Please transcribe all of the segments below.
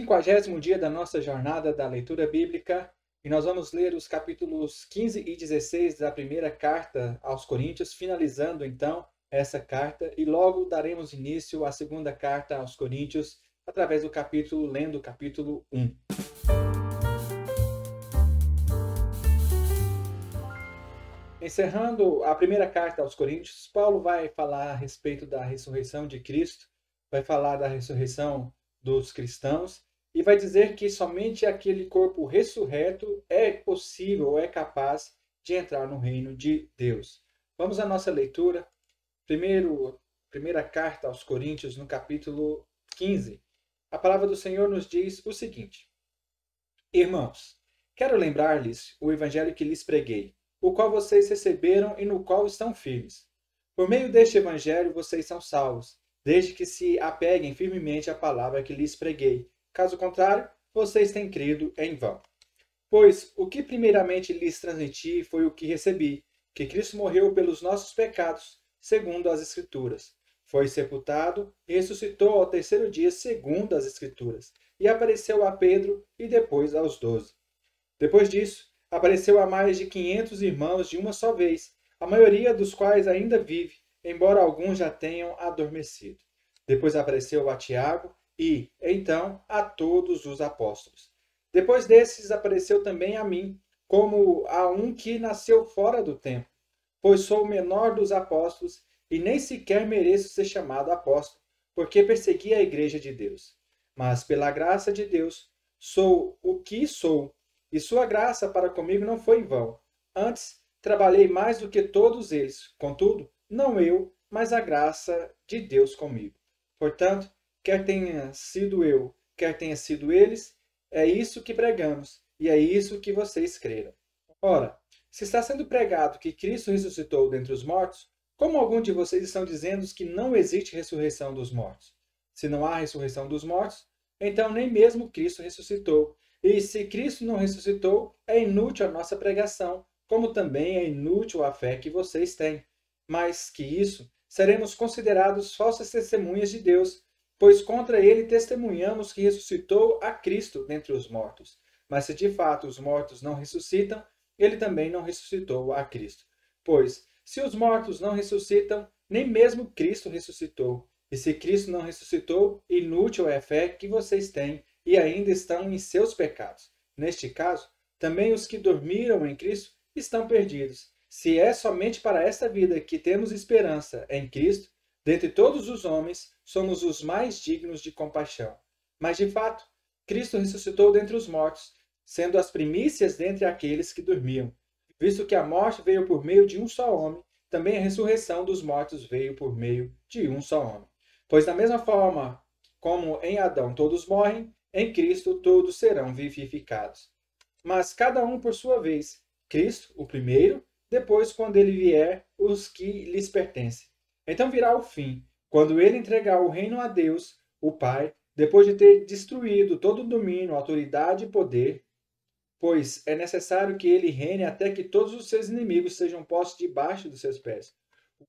50º dia da nossa jornada da leitura bíblica e nós vamos ler os capítulos 15 e 16 da primeira carta aos Coríntios, finalizando então essa carta e logo daremos início à segunda carta aos Coríntios através do capítulo, lendo o capítulo 1. Encerrando a primeira carta aos Coríntios, Paulo vai falar a respeito da ressurreição de Cristo, vai falar da ressurreição dos cristãos e vai dizer que somente aquele corpo ressurreto é possível, é capaz de entrar no reino de Deus. Vamos à nossa leitura. Primeira carta aos Coríntios, no capítulo 15. A palavra do Senhor nos diz o seguinte: Irmãos, quero lembrar-lhes o evangelho que lhes preguei, o qual vocês receberam e no qual estão firmes. Por meio deste evangelho vocês são salvos, desde que se apeguem firmemente à palavra que lhes preguei. Caso contrário, vocês têm crido em vão. Pois o que primeiramente lhes transmiti foi o que recebi, que Cristo morreu pelos nossos pecados, segundo as Escrituras. Foi sepultado e ressuscitou ao terceiro dia, segundo as Escrituras, e apareceu a Pedro e depois aos 12. Depois disso, apareceu a mais de 500 irmãos de uma só vez, a maioria dos quais ainda vive, embora alguns já tenham adormecido. Depois apareceu a Tiago e, então, a todos os apóstolos. Depois desses apareceu também a mim, como a um que nasceu fora do tempo, pois sou o menor dos apóstolos e nem sequer mereço ser chamado apóstolo, porque persegui a igreja de Deus. Mas pela graça de Deus sou o que sou, e sua graça para comigo não foi em vão. Antes, trabalhei mais do que todos eles. Contudo, não eu, mas a graça de Deus comigo. Portanto, quer tenha sido eu, quer tenha sido eles, é isso que pregamos, e é isso que vocês creram. Ora, se está sendo pregado que Cristo ressuscitou dentre os mortos, como algum de vocês estão dizendo que não existe ressurreição dos mortos? Se não há ressurreição dos mortos, então nem mesmo Cristo ressuscitou. E se Cristo não ressuscitou, é inútil a nossa pregação, como também é inútil a fé que vocês têm. Mais que isso, seremos considerados falsas testemunhas de Deus, pois contra ele testemunhamos que ressuscitou a Cristo dentre os mortos. Mas se de fato os mortos não ressuscitam, ele também não ressuscitou a Cristo. Pois, se os mortos não ressuscitam, nem mesmo Cristo ressuscitou. E se Cristo não ressuscitou, inútil é a fé que vocês têm e ainda estão em seus pecados. Neste caso, também os que dormiram em Cristo estão perdidos. Se é somente para esta vida que temos esperança em Cristo, dentre todos os homens, somos os mais dignos de compaixão. Mas, de fato, Cristo ressuscitou dentre os mortos, sendo as primícias dentre aqueles que dormiam. Visto que a morte veio por meio de um só homem, também a ressurreição dos mortos veio por meio de um só homem. Pois da mesma forma como em Adão todos morrem, em Cristo todos serão vivificados. Mas cada um por sua vez. Cristo, o primeiro, depois, quando ele vier, os que lhes pertencem. Então virá o fim, quando ele entregar o reino a Deus, o Pai, depois de ter destruído todo o domínio, autoridade e poder, pois é necessário que ele reine até que todos os seus inimigos sejam postos debaixo dos seus pés.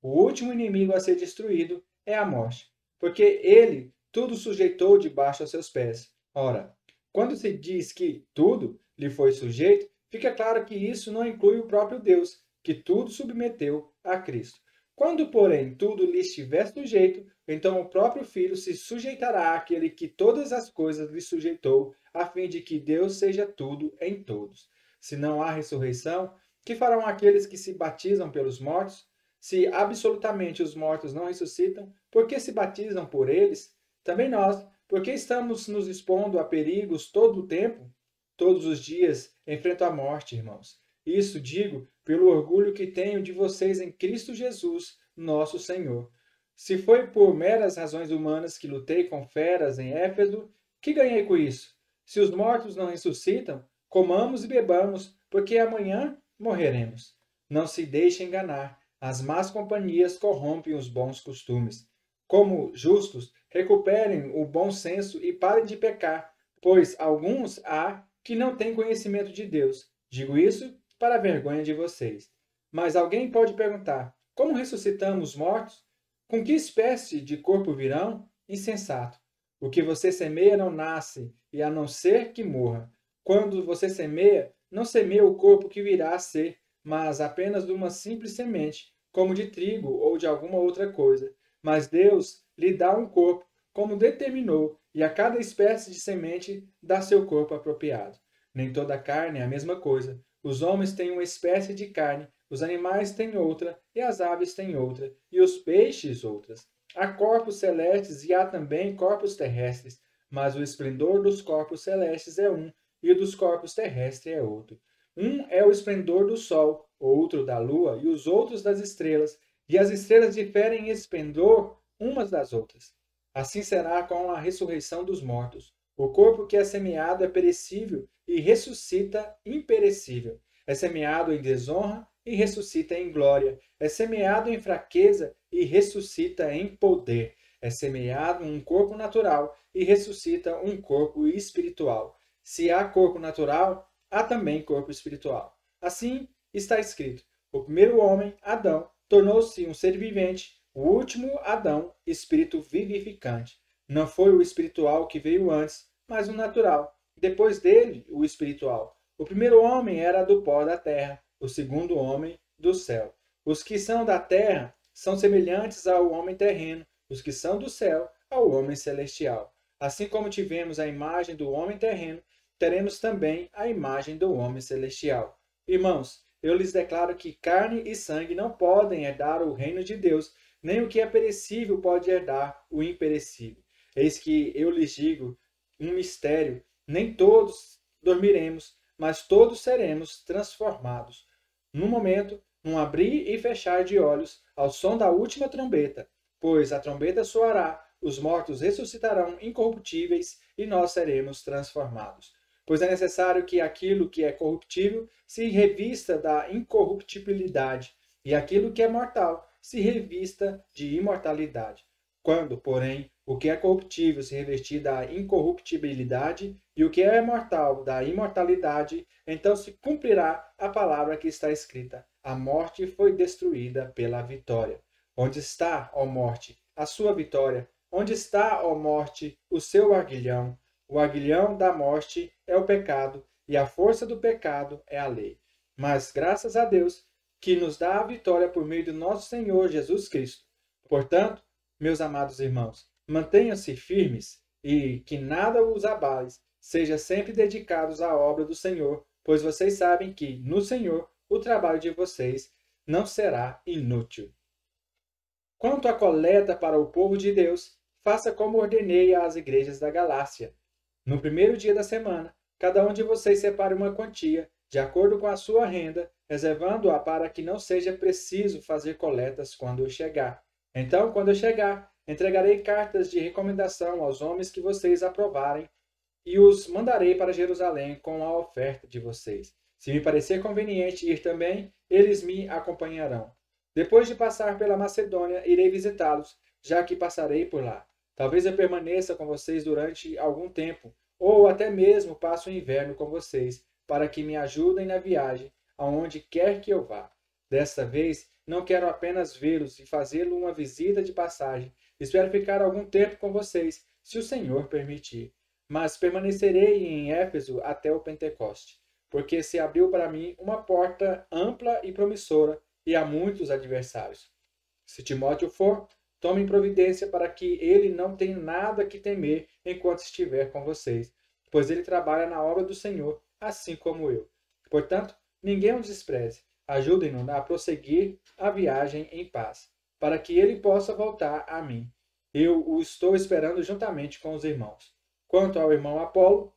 O último inimigo a ser destruído é a morte, porque ele tudo sujeitou debaixo dos seus pés. Ora, quando se diz que tudo lhe foi sujeito, fica claro que isso não inclui o próprio Deus, que tudo submeteu a Cristo. Quando, porém, tudo lhe estiver sujeito, então o próprio Filho se sujeitará àquele que todas as coisas lhe sujeitou, a fim de que Deus seja tudo em todos. Se não há ressurreição, que farão aqueles que se batizam pelos mortos? Se absolutamente os mortos não ressuscitam, por que se batizam por eles? Também nós, porque estamos nos expondo a perigos todo o tempo? Todos os dias enfrento a morte, irmãos. Isso digo pelo orgulho que tenho de vocês em Cristo Jesus, nosso Senhor. Se foi por meras razões humanas que lutei com feras em Éfeso, que ganhei com isso? Se os mortos não ressuscitam, comamos e bebamos, porque amanhã morreremos. Não se deixe enganar. As más companhias corrompem os bons costumes. Como justos, recuperem o bom senso e parem de pecar, pois alguns há que não têm conhecimento de Deus. Digo isso para a vergonha de vocês. Mas alguém pode perguntar: como ressuscitamos os mortos? Com que espécie de corpo virão? Insensato. O que você semeia não nasce, e a não ser que morra. Quando você semeia, não semeia o corpo que virá a ser, mas apenas de uma simples semente, como de trigo ou de alguma outra coisa. Mas Deus lhe dá um corpo, como determinou, e a cada espécie de semente dá seu corpo apropriado. Nem toda carne é a mesma coisa. Os homens têm uma espécie de carne, os animais têm outra, e as aves têm outra, e os peixes outras. Há corpos celestes e há também corpos terrestres, mas o esplendor dos corpos celestes é um, e o dos corpos terrestres é outro. Um é o esplendor do sol, outro da lua, e os outros das estrelas, e as estrelas diferem em esplendor umas das outras. Assim será com a ressurreição dos mortos. O corpo que é semeado é perecível e ressuscita imperecível. É semeado em desonra e ressuscita em glória. É semeado em fraqueza e ressuscita em poder. É semeado um corpo natural e ressuscita um corpo espiritual. Se há corpo natural, há também corpo espiritual. Assim está escrito: o primeiro homem, Adão, tornou-se um ser vivente, o último, Adão, espírito vivificante. Não foi o espiritual que veio antes, mas o natural. Depois dele, o espiritual. O primeiro homem era do pó da terra, o segundo homem do céu. Os que são da terra são semelhantes ao homem terreno, os que são do céu ao homem celestial. Assim como tivemos a imagem do homem terreno, teremos também a imagem do homem celestial. Irmãos, eu lhes declaro que carne e sangue não podem herdar o reino de Deus, nem o que é perecível pode herdar o imperecível. Eis que eu lhes digo um mistério: nem todos dormiremos, mas todos seremos transformados. Num momento, num abrir e fechar de olhos, ao som da última trombeta, pois a trombeta soará, os mortos ressuscitarão incorruptíveis e nós seremos transformados. Pois é necessário que aquilo que é corruptível se revista da incorruptibilidade, e aquilo que é mortal se revista de imortalidade. Quando, porém, o que é corruptível se revestir da incorruptibilidade e o que é mortal da imortalidade, então se cumprirá a palavra que está escrita: a morte foi destruída pela vitória. Onde está, ó morte, a sua vitória? Onde está, ó morte, o seu aguilhão? O aguilhão da morte é o pecado, e a força do pecado é a lei. Mas graças a Deus, que nos dá a vitória por meio do nosso Senhor Jesus Cristo. Portanto, meus amados irmãos, mantenham-se firmes e que nada os abale. Sejam sempre dedicados à obra do Senhor, pois vocês sabem que, no Senhor, o trabalho de vocês não será inútil. Quanto à coleta para o povo de Deus, faça como ordenei às igrejas da Galácia. No primeiro dia da semana, cada um de vocês separe uma quantia, de acordo com a sua renda, reservando-a para que não seja preciso fazer coletas quando eu chegar. Então, quando eu chegar, entregarei cartas de recomendação aos homens que vocês aprovarem e os mandarei para Jerusalém com a oferta de vocês. Se me parecer conveniente ir também, eles me acompanharão. Depois de passar pela Macedônia, irei visitá-los, já que passarei por lá. Talvez eu permaneça com vocês durante algum tempo, ou até mesmo passe o inverno com vocês, para que me ajudem na viagem, aonde quer que eu vá. Desta vez, não quero apenas vê-los e fazê-lo uma visita de passagem. Espero ficar algum tempo com vocês, se o Senhor permitir. Mas permanecerei em Éfeso até o Pentecoste, porque se abriu para mim uma porta ampla e promissora, e há muitos adversários. Se Timóteo for, tomem providência para que ele não tenha nada que temer enquanto estiver com vocês, pois ele trabalha na obra do Senhor, assim como eu. Portanto, ninguém o despreze. Ajudem-no a prosseguir a viagem em paz, para que ele possa voltar a mim. Eu o estou esperando juntamente com os irmãos. Quanto ao irmão Apolo,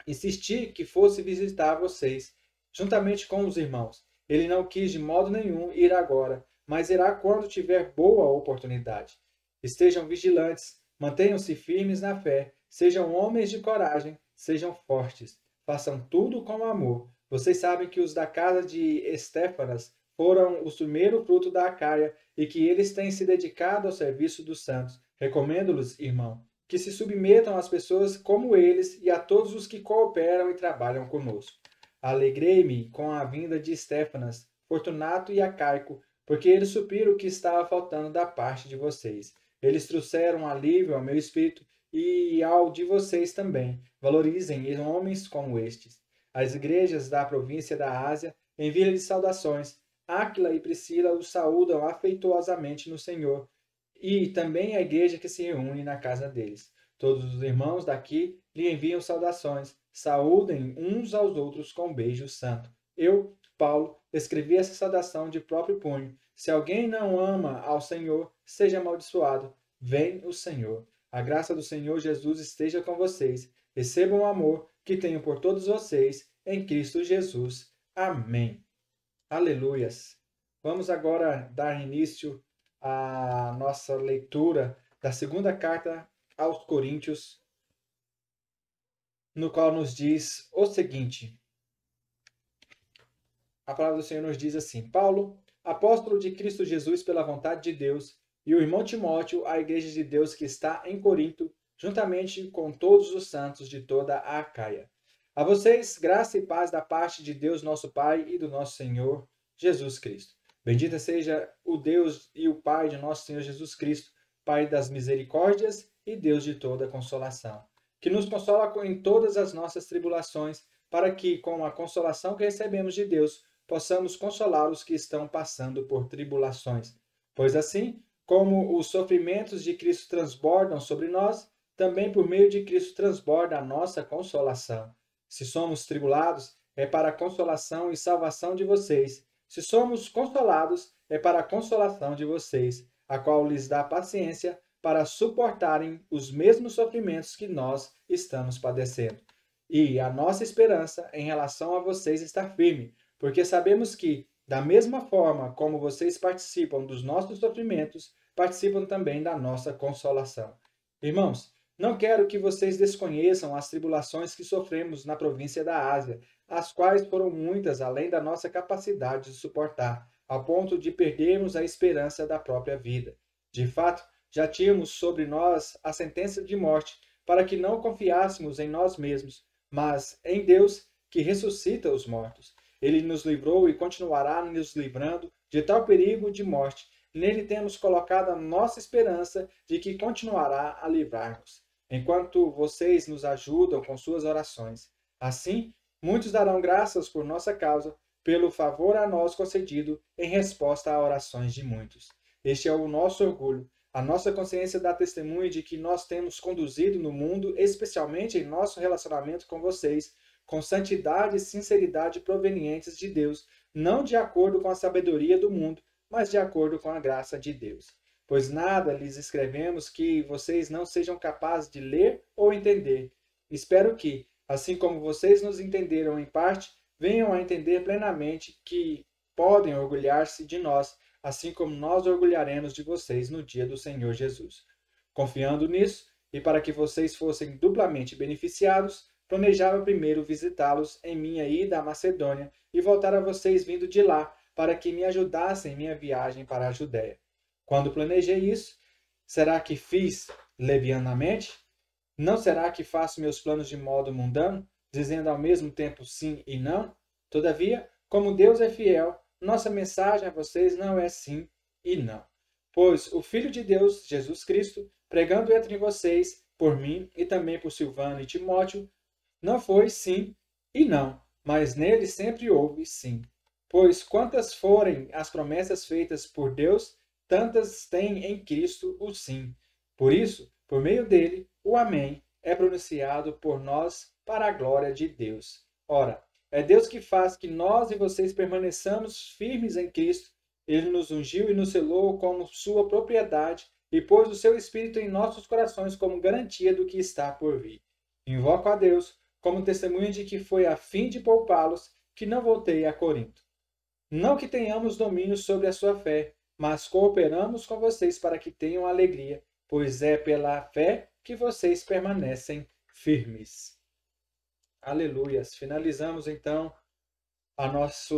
insisti que fosse visitar vocês, juntamente com os irmãos. Ele não quis de modo nenhum ir agora, mas irá quando tiver boa oportunidade. Estejam vigilantes, mantenham-se firmes na fé, sejam homens de coragem, sejam fortes, façam tudo com amor. Vocês sabem que os da casa de Estéfanas foram o primeiro fruto da Acaia e que eles têm se dedicado ao serviço dos santos. Recomendo-lhes, irmão, que se submetam às pessoas como eles e a todos os que cooperam e trabalham conosco. Alegrei-me com a vinda de Estéfanas, Fortunato e Acaico, porque eles supriram o que estava faltando da parte de vocês. Eles trouxeram alívio ao meu espírito e ao de vocês também. Valorizem homens como estes. As igrejas da província da Ásia enviam-lhes saudações. Áquila e Priscila os saúdam afetuosamente no Senhor, e também a igreja que se reúne na casa deles. Todos os irmãos daqui lhe enviam saudações. Saúdem uns aos outros com um beijo santo. Eu, Paulo, escrevi essa saudação de próprio punho. Se alguém não ama ao Senhor, seja amaldiçoado. Vem o Senhor. A graça do Senhor Jesus esteja com vocês. Recebam o amor que tenho por todos vocês em Cristo Jesus. Amém. Aleluias. Vamos agora dar início à nossa leitura da segunda carta aos Coríntios, no qual nos diz o seguinte. A palavra do Senhor nos diz assim: Paulo, apóstolo de Cristo Jesus pela vontade de Deus, e o irmão Timóteo, à igreja de Deus que está em Corinto, juntamente com todos os santos de toda a Acaia. A vocês, graça e paz da parte de Deus nosso Pai e do nosso Senhor Jesus Cristo. Bendito seja o Deus e o Pai de nosso Senhor Jesus Cristo, Pai das misericórdias e Deus de toda consolação, que nos consola em todas as nossas tribulações, para que, com a consolação que recebemos de Deus, possamos consolar os que estão passando por tribulações. Pois assim, como os sofrimentos de Cristo transbordam sobre nós, também por meio de Cristo transborda a nossa consolação. Se somos tribulados, é para a consolação e salvação de vocês. Se somos consolados, é para a consolação de vocês, a qual lhes dá paciência para suportarem os mesmos sofrimentos que nós estamos padecendo. E a nossa esperança em relação a vocês está firme, porque sabemos que, da mesma forma como vocês participam dos nossos sofrimentos, participam também da nossa consolação. Irmãos, não quero que vocês desconheçam as tribulações que sofremos na província da Ásia, as quais foram muitas além da nossa capacidade de suportar, ao ponto de perdermos a esperança da própria vida. De fato, já tínhamos sobre nós a sentença de morte, para que não confiássemos em nós mesmos, mas em Deus, que ressuscita os mortos. Ele nos livrou e continuará nos livrando de tal perigo de morte. Nele temos colocado a nossa esperança de que continuará a livrar-nos, enquanto vocês nos ajudam com suas orações. Assim, muitos darão graças por nossa causa, pelo favor a nós concedido em resposta a orações de muitos. Este é o nosso orgulho. A nossa consciência dá testemunho de que nós temos conduzido no mundo, especialmente em nosso relacionamento com vocês, com santidade e sinceridade provenientes de Deus, não de acordo com a sabedoria do mundo, mas de acordo com a graça de Deus. Pois nada lhes escrevemos que vocês não sejam capazes de ler ou entender. Espero que, assim como vocês nos entenderam em parte, venham a entender plenamente que podem orgulhar-se de nós, assim como nós orgulharemos de vocês no dia do Senhor Jesus. Confiando nisso, e para que vocês fossem duplamente beneficiados, planejava primeiro visitá-los em minha ida à Macedônia e voltar a vocês vindo de lá, para que me ajudassem em minha viagem para a Judéia. Quando planejei isso, será que fiz levianamente? Não será que faço meus planos de modo mundano, dizendo ao mesmo tempo sim e não? Todavia, como Deus é fiel, nossa mensagem a vocês não é sim e não. Pois o Filho de Deus, Jesus Cristo, pregando entre vocês, por mim e também por Silvano e Timóteo, não foi sim e não, mas nele sempre houve sim. Pois quantas forem as promessas feitas por Deus, tantas tem em Cristo o sim. Por isso, por meio dele, o Amém é pronunciado por nós para a glória de Deus. Ora, é Deus que faz que nós e vocês permaneçamos firmes em Cristo. Ele nos ungiu e nos selou como sua propriedade e pôs o seu Espírito em nossos corações como garantia do que está por vir. Invoco a Deus como testemunha de que foi a fim de poupá-los que não voltei a Corinto. Não que tenhamos domínio sobre a sua fé, mas cooperamos com vocês para que tenham alegria, pois é pela fé que vocês permanecem firmes. Aleluias. Finalizamos então o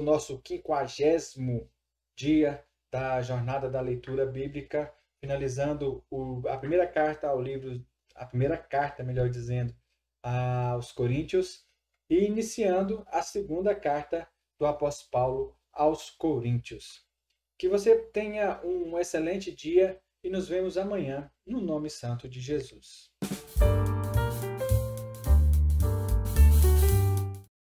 nosso 50º dia da jornada da leitura bíblica, finalizando a primeira carta ao livro, a primeira carta, melhor dizendo, aos Coríntios, e iniciando a segunda carta do apóstolo Paulo aos Coríntios. Que você tenha um excelente dia e nos vemos amanhã no nome santo de Jesus.